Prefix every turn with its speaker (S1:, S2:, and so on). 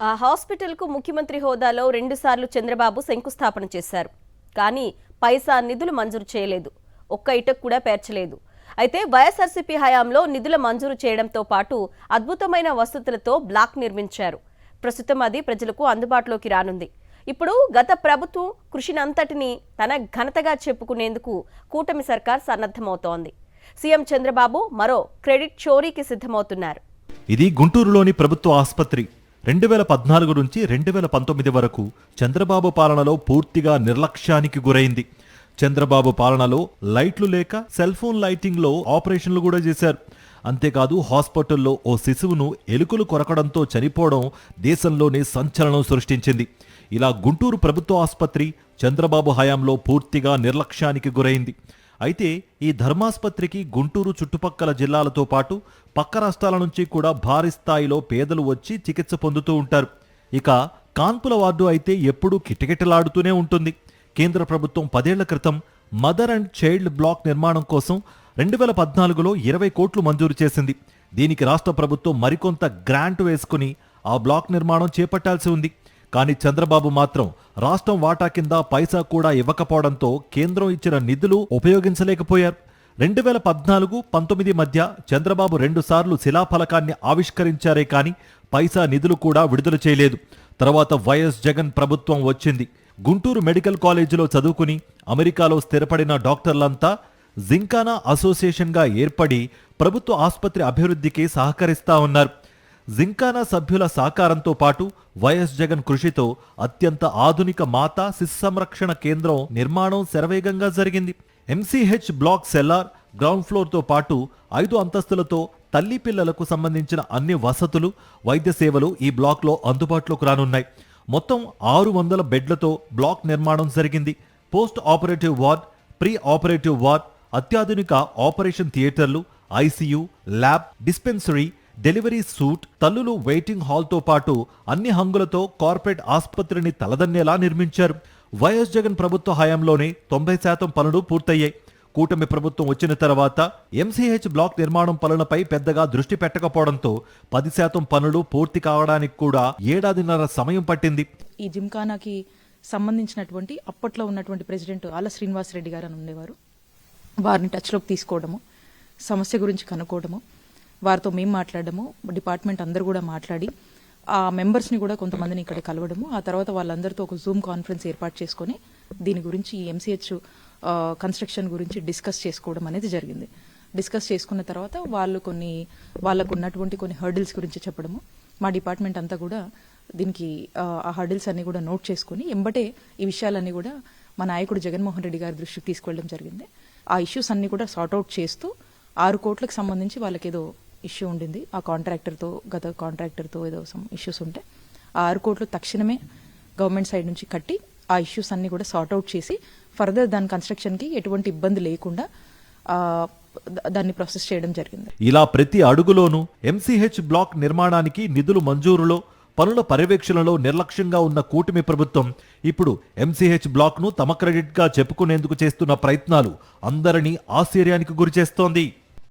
S1: ఆ హాస్పిటల్కు ముఖ్యమంత్రి హోదాలో 2 సార్లు చంద్రబాబు శంకుస్థాపన చేశారు. కానీ పైసా నిధులు మంజూరు చేయలేదు. ఒక్క ఇటుకు కూడా పేర్చలేదు. అయితే వైఎస్ఆర్సీపీ హయాంలో నిధుల మంజూరు చేయడంతో పాటు అద్భుతమైన వసతులతో బ్లాక్ నిర్మించారు. ప్రస్తుతం అది ప్రజలకు అందుబాటులోకి రానుంది. ఇప్పుడు గత ప్రభుత్వం కృషినంతటిని తన ఘనతగా చెప్పుకునేందుకు కూటమి సర్కార్ సన్నద్ధమవుతోంది. సీఎం చంద్రబాబు మరో క్రెడిట్ చోరీకి సిద్ధమవుతున్నారు.
S2: ఇది గుంటూరులోని ప్రభుత్వ ఆసుపత్రి. 2014 నుంచి 2019 వరకు చంద్రబాబు పాలనలో పూర్తిగా నిర్లక్ష్యానికి గురైంది. చంద్రబాబు పాలనలో లైట్లు లేక సెల్ ఫోన్ లైటింగ్లో ఆపరేషన్లు కూడా చేశారు. అంతేకాదు హాస్పిటల్లో ఓ శిశువును ఎలుకలు కొరకడంతో చనిపోవడం దేశంలోనే సంచలనం సృష్టించింది. ఇలా గుంటూరు ప్రభుత్వ ఆసుపత్రి చంద్రబాబు హయాంలో పూర్తిగా నిర్లక్ష్యానికి గురైంది. అయితే ఈ ధర్మాసుపత్రికి గుంటూరు చుట్టుపక్కల జిల్లాలతో పాటు పక్క రాష్ట్రాల నుంచి కూడా భారీ స్థాయిలో పేదలు వచ్చి చికిత్స పొందుతూ ఉంటారు. ఇక కాన్పుల వార్డు అయితే ఎప్పుడూ కిటకిటలాడుతూనే ఉంటుంది. కేంద్ర ప్రభుత్వం 10 ఏళ్ల క్రితం మదర్ అండ్ చైల్డ్ బ్లాక్ నిర్మాణం కోసం 2014లో 20 కోట్లు మంజూరు చేసింది. దీనికి రాష్ట్ర ప్రభుత్వం మరికొంత గ్రాంట్ వేసుకుని ఆ బ్లాక్ నిర్మాణం చేపట్టాల్సి ఉంది. కానీ చంద్రబాబు మాత్రం రాష్ట్రం వాటా కింద పైసా కూడా ఇవ్వకపోవడంతో కేంద్రం ఇచ్చిన నిధులు ఉపయోగించలేకపోయారు. 2014-19 మధ్య చంద్రబాబు 2 సార్లు శిలాఫలకాన్ని ఆవిష్కరించారే కానీ పైసా నిధులు కూడా విడుదల చేయలేదు. తర్వాత వైఎస్ జగన్ ప్రభుత్వం వచ్చింది. గుంటూరు మెడికల్ కాలేజీలో చదువుకుని అమెరికాలో స్థిరపడిన డాక్టర్లంతా జింకానా అసోసియేషన్గా ఏర్పడి ప్రభుత్వ ఆసుపత్రి అభివృద్ధికి సహకరిస్తా ఉన్నారు. జింకానా సభ్యుల సహకారంతో పాటు వైఎస్ జగన్ కృషితో అత్యంత ఆధునిక మాతా శిశు సంరక్షణ కేంద్రం నిర్మాణం శరవేగంగా జరిగింది. ఎంసీహెచ్ బ్లాక్ సెల్లార్, గ్రౌండ్ ఫ్లోర్తో పాటు 5 అంతస్తులతో తల్లి పిల్లలకు సంబంధించిన అన్ని వసతులు, వైద్య సేవలు ఈ బ్లాక్లో అందుబాటులోకి రానున్నాయి. మొత్తం 600 బెడ్లతో బ్లాక్ నిర్మాణం జరిగింది. Post operative ward, pre operative ward, అత్యాధునిక ఆపరేషన్ థియేటర్లు, ICU, lab, dispensary, delivery suit, తల్లులు వెయిటింగ్ హాల్తో పాటు అన్ని హంగులతో కార్పొరేట్ ఆసుపత్రిని తలదన్నేలా నిర్మించారు. వైఎస్ జగన్ ప్రభుత్వ హయాంలోనే 90% పనులు పూర్తయ్యాయి. కూటమి ప్రభుత్వం వచ్చిన తర్వాత ఎంసీహెచ్ బ్లాక్ నిర్మాణం పనులపై పెద్దగా దృష్టి పెట్టకపోవడంతో 10% పనులు పూర్తి కావడానికి కూడా 1.5 ఏళ్ల సమయం పట్టింది.
S3: ఈ జిమ్ఖానాకి సంబంధించినటువంటి అప్పట్లో ఉన్నటువంటి ప్రెసిడెంట్ ఆల శ్రీనివాసరెడ్డి గారు అని ఉండేవారు. వారిని టచ్లోకి తీసుకోవడము, సమస్య గురించి కనుక్కోవడము, వారితో మేము మాట్లాడము, డిపార్ట్మెంట్ అందరూ కూడా మాట్లాడి ఆ మెంబర్స్ని కూడా కొంతమందిని ఇక్కడ కలవడము, ఆ తర్వాత వాళ్ళందరితో ఒక జూమ్ కాన్ఫరెన్స్ ఏర్పాటు చేసుకొని దీని గురించి ఈ ఎంసీహెచ్ కన్స్ట్రక్షన్ గురించి డిస్కస్ చేసుకోవడం అనేది జరిగింది. డిస్కస్ చేసుకున్న తర్వాత వాళ్ళకు ఉన్నటువంటి కొన్ని హర్డిల్స్ గురించి చెప్పడము, మా డిపార్ట్మెంట్ అంతా కూడా దీనికి ఆ హర్డిల్స్ అన్ని కూడా నోట్ చేసుకుని ఎంబటే ఈ విషయాలన్నీ కూడా మా నాయకుడు జగన్మోహన్ రెడ్డి గారి దృష్టికి తీసుకెళ్లడం జరిగింది. ఆ ఇష్యూస్ అన్ని కూడా సార్ట్అవుట్ చేస్తూ 6 కోట్లకు సంబంధించి వాళ్ళకి ఏదో ఇష్యూ ఉండింది. ఆ గత కాంట్రాక్టర్తో ఏదో సమ్ ఇష్యూస్ ఉంటే ఆ 6 కోట్లు తక్షణమే గవర్నమెంట్ సైడ్ నుంచి కట్టి ఆ ఇష్యూస్ అన్ని కూడా సార్ట్అవుట్ చేసి ఫర్దర్ దాని కన్స్ట్రక్షన్కి ఎటువంటి ఇబ్బంది లేకుండా దాన్ని ప్రాసెస్ చేయడం జరిగింది.
S2: ఇలా ప్రతి అడుగులోనూ ఎంసీహెచ్ బ్లాక్ నిర్మాణానికి నిధులు మంజూరులో, పనుల పర్యవేక్షణలో నిర్లక్ష్యంగా ఉన్న కూటమి ప్రభుత్వం ఇప్పుడు ఎంసీహెచ్ బ్లాక్ను తమ క్రెడిట్గా చెప్పుకునేందుకు చేస్తున్న ప్రయత్నాలు అందరినీ ఆశ్చర్యానికి గురిచేస్తోంది.